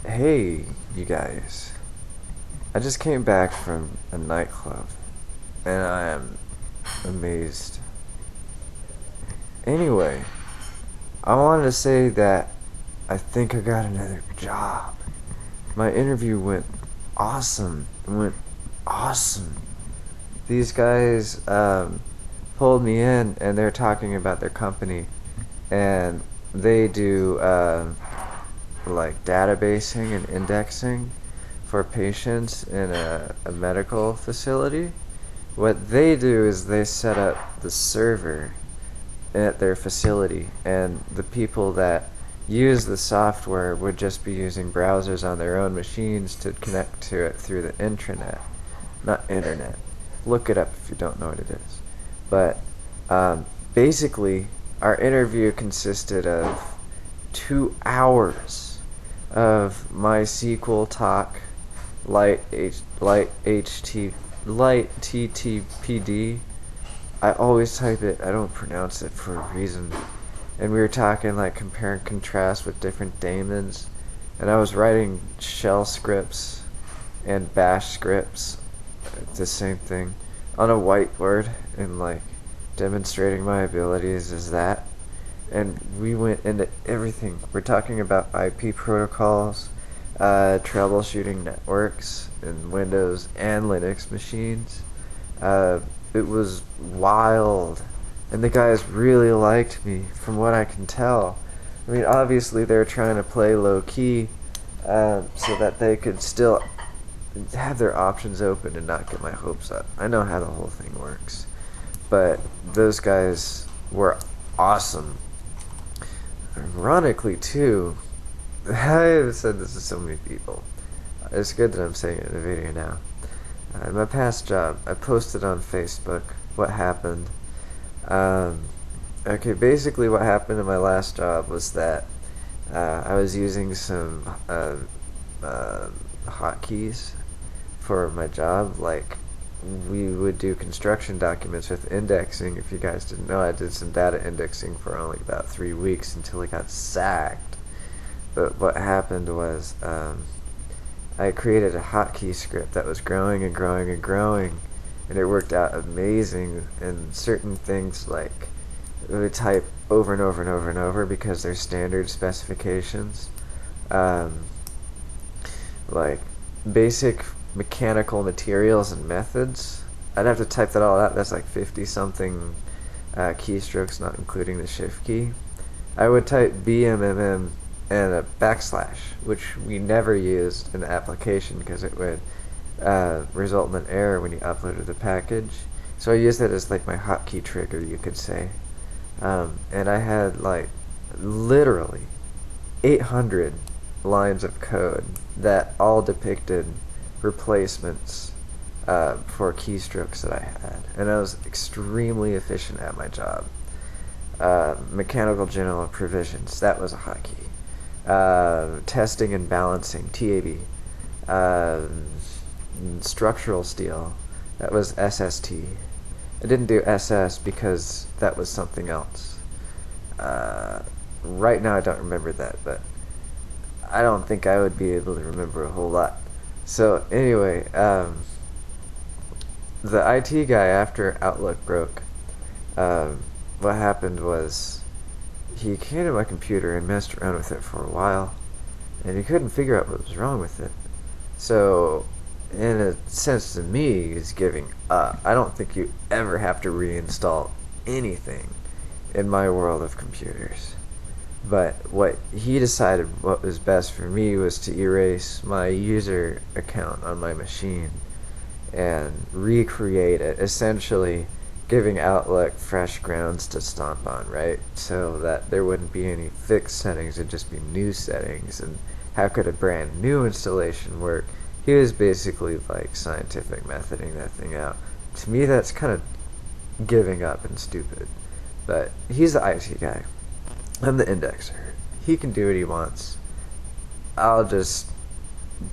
Hey, you guys. I just came back from a nightclub, and I am amazed. Anyway, I wanted to say that I think I got another job. My interview went awesome. It went awesome. These guys pulled me in, and they're talking about their company, and they do like databasing and indexing for patients in a medical facility. What they do is they set up the server at their facility, and the people that use the software would just be using browsers on their own machines to connect to it through the intranet. Not internet. Look it up if you don't know what it is. But basically, our interview consisted of 2 hours of MySQL talk, light TTPD. I always type it. I don't pronounce it for a reason. And we were talking like compare and contrast with different daemons, and I was writing shell scripts and bash scripts, the same thing, on a whiteboard and like demonstrating my abilities as that. And we went into everything. We're talking about IP protocols, troubleshooting networks in Windows and Linux machines. It was wild, and the guys really liked me, from what I can tell. I mean, obviously they're trying to play low key, so that they could still have their options open and not get my hopes up. I know how the whole thing works, but those guys were awesome. Ironically, too, I have said this to so many people. It's good that I'm saying it in a video now. In my past job, I posted on Facebook what happened. Okay, basically what happened in my last job was that I was using some hotkeys for my job. Like, we would do construction documents with indexing. If you guys didn't know, I did some data indexing for only about 3 weeks until I got sacked. But what happened was I created a hotkey script that was growing and growing and growing, and it worked out amazing. And certain things, like, we would type over and over and over and over because they're standard specifications. Like basic mechanical materials and methods. I'd have to type that all out. That's like 50 something keystrokes, not including the shift key. I would type BMMM and a backslash, which we never used in the application because it would result in an error when you uploaded the package. So I used that as like my hotkey trigger, you could say. And I had like literally 800 lines of code that all depicted replacements for keystrokes that I had, and I was extremely efficient at my job. Mechanical general provisions, that was a hotkey. Testing and balancing, TAB. Structural steel, that was SST. I didn't do SS because that was something else. Right now I don't remember that, but I don't think I would be able to remember a whole lot. So anyway, the IT guy, after Outlook broke, what happened was he came to my computer and messed around with it for a while, and he couldn't figure out what was wrong with it. So, in a sense, to me, he's giving up. I don't think you ever have to reinstall anything in my world of computers. But what he decided what was best for me was to erase my user account on my machine and recreate it, essentially giving Outlook fresh grounds to stomp on, right? So that there wouldn't be any fixed settings, it'd just be new settings. And how could a brand new installation work? He was basically like scientific methoding that thing out. To me, that's kind of giving up and stupid. But he's the IT guy. I'm the indexer. He can do what he wants. I'll just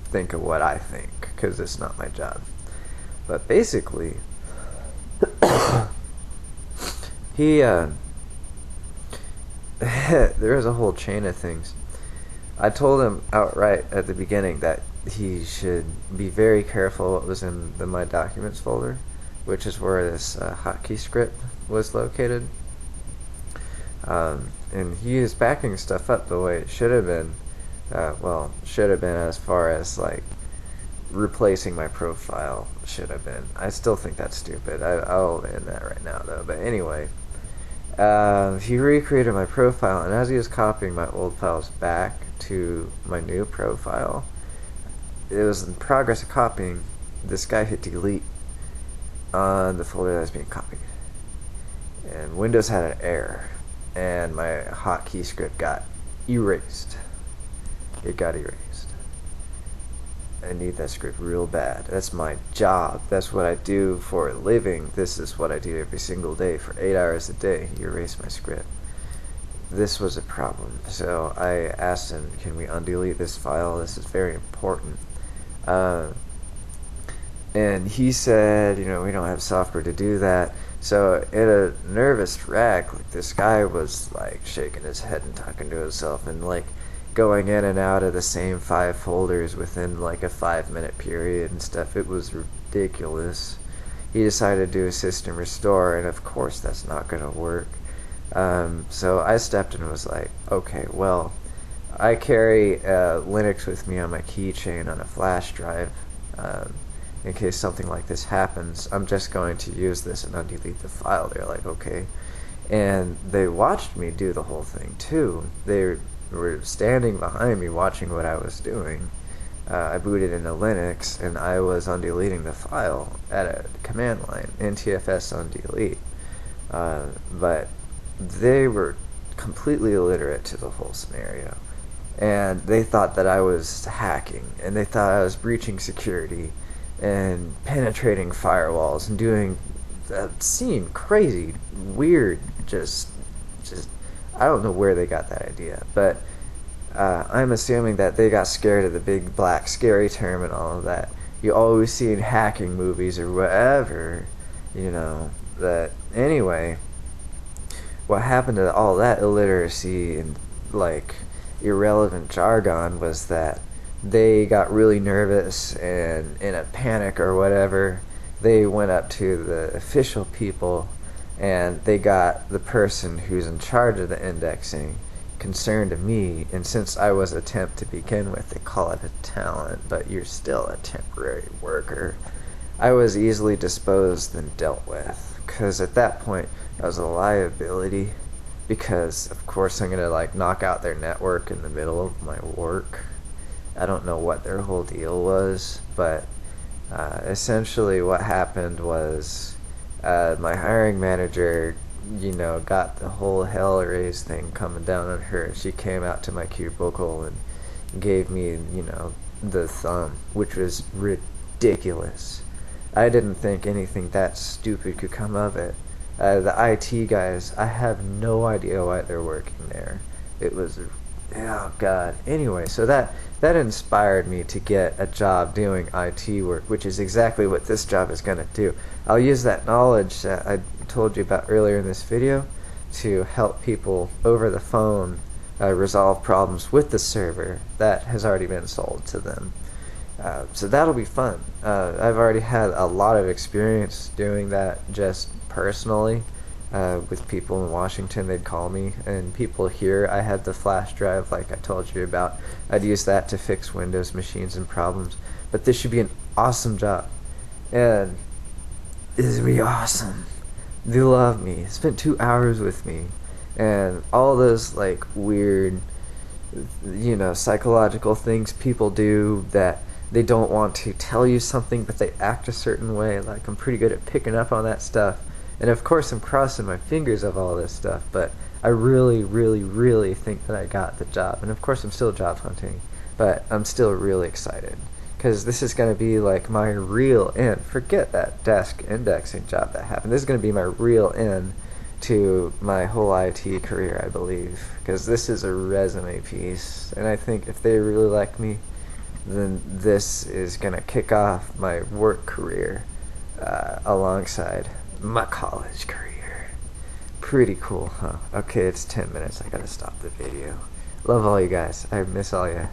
think of what I think, because it's not my job. But basically, he, there was a whole chain of things. I told him outright at the beginning that he should be very careful what was in the My Documents folder, which is where this hotkey script was located. And he is backing stuff up the way it should have been. Should have been as far as like replacing my profile should have been. I still think that's stupid. I'll end that right now though. But anyway, he recreated my profile, and as he was copying my old files back to my new profile, it was in progress of copying. This guy hit delete on the folder that was being copied, and Windows had an error, and my hotkey script got erased. It got erased. I need that script real bad. That's my job. That's what I do for a living. This is what I do every single day for 8 hours a day. You erase my script. This was a problem. So I asked him, can we undelete this file? This is very important. And he said, we don't have software to do that. So in a nervous wreck, like, this guy was like shaking his head and talking to himself and like going in and out of the same 5 folders within like a 5-minute period and stuff. It was ridiculous. He decided to do a system restore, and of course that's not going to work. So I stepped in and was like, okay, well, I carry Linux with me on my keychain on a flash drive. In case something like this happens, I'm just going to use this and undelete the file. They're like, okay. And they watched me do the whole thing too. They were standing behind me watching what I was doing. I booted into Linux and I was undeleting the file at a command line, ntfs undelete. But they were completely illiterate to the whole scenario. And they thought that I was hacking, and they thought I was breaching security and penetrating firewalls and doing obscene, crazy, weird, just I don't know where they got that idea, but I'm assuming that they got scared of the big black scary term and all of that you always see in hacking movies or whatever, that anyway, what happened to all that illiteracy and like irrelevant jargon was that they got really nervous, and in a panic or whatever, they went up to the official people and they got the person who's in charge of the indexing concerned of me, and since I was a temp to begin with, they call it a talent, but you're still a temporary worker. I was easily disposed and dealt with, because at that point I was a liability, because of course I'm gonna like knock out their network in the middle of my work. I don't know what their whole deal was, but essentially what happened was my hiring manager, got the whole hell raised thing coming down on her. She came out to my cubicle and gave me, the thumb, which was ridiculous. I didn't think anything that stupid could come of it. The IT guys, I have no idea why they're working there. It was, oh god. Anyway, so that inspired me to get a job doing IT work, which is exactly what this job is going to do. I'll use that knowledge that I told you about earlier in this video to help people over the phone resolve problems with the server that has already been sold to them. So that'll be fun. I've already had a lot of experience doing that just personally. With people in Washington, they'd call me, and people here, I had the flash drive like I told you about. I'd use that to fix Windows machines and problems. But this should be an awesome job, and this would be awesome. They love me, spent 2 hours with me, and all those like weird, psychological things people do that they don't want to tell you something, but they act a certain way. Like, I'm pretty good at picking up on that stuff. And of course I'm crossing my fingers of all this stuff, but I really, really, really think that I got the job. And of course I'm still job hunting, but I'm still really excited, because this is going to be like my real end. Forget that desk indexing job that happened. This is going to be my real end to my whole IT career, I believe, because this is a resume piece. And I think if they really like me, then this is going to kick off my work career alongside my college career. Pretty cool, huh? Okay, it's 10 minutes. I gotta stop the video. Love all you guys. I miss all you.